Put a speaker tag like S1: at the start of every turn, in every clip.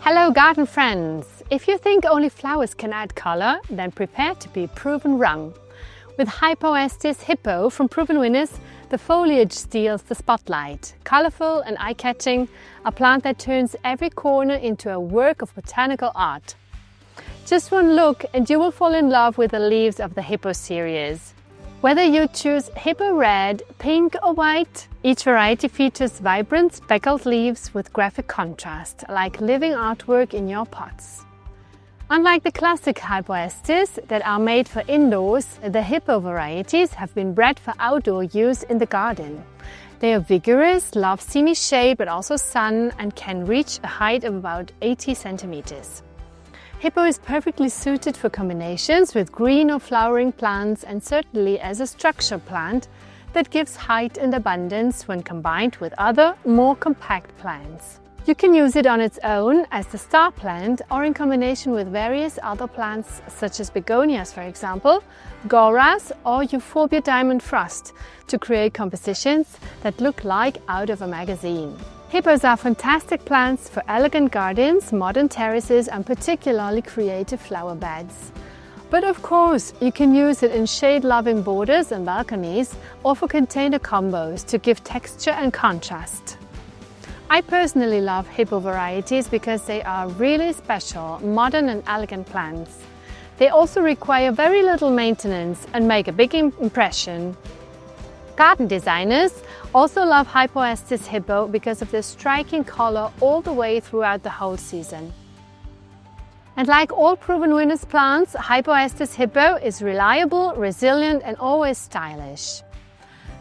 S1: Hello garden friends! If you think only flowers can add color, then prepare to be proven wrong. With Hypoestes Hippo from Provenwinners, the foliage steals the spotlight. Colorful and eye-catching, a plant that turns every corner into a work of botanical art. Just one look and you will fall in love with the leaves of the Hippo series. Whether you choose Hippo Red, Pink or White, each variety features vibrant speckled leaves with graphic contrast, like living artwork in your pots. Unlike the classic Hypoestes that are made for indoors, the Hippo varieties have been bred for outdoor use in the garden. They are vigorous, love steamy shade but also sun, and can reach a height of about 80 centimeters. Hippo is perfectly suited for combinations with green or flowering plants, and certainly as a structure plant that gives height and abundance when combined with other, more compact plants. You can use it on its own as the star plant or in combination with various other plants such as begonias, for example, goras or Euphorbia diamond frost, to create compositions that look like out of a magazine. Hippos are fantastic plants for elegant gardens, modern terraces and particularly creative flower beds. But of course, you can use it in shade-loving borders and balconies or for container combos to give texture and contrast. I personally love Hippo varieties because they are really special, modern and elegant plants. They also require very little maintenance and make a big impression. Garden designers also love Hypoestes Hippo because of their striking color all the way throughout the whole season. And like all Provenwinners plants, Hypoestes Hippo is reliable, resilient and always stylish.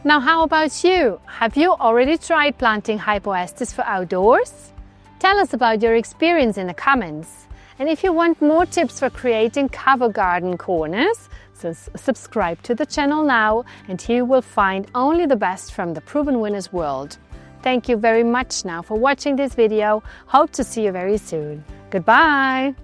S1: Now how about you? Have you already tried planting Hypoestes for outdoors? Tell us about your experience in the comments. And if you want more tips for creating cover garden corners, so subscribe to the channel now and here you will find only the best from the Provenwinners world. Thank you very much now for watching this video. Hope to see you very soon. Goodbye!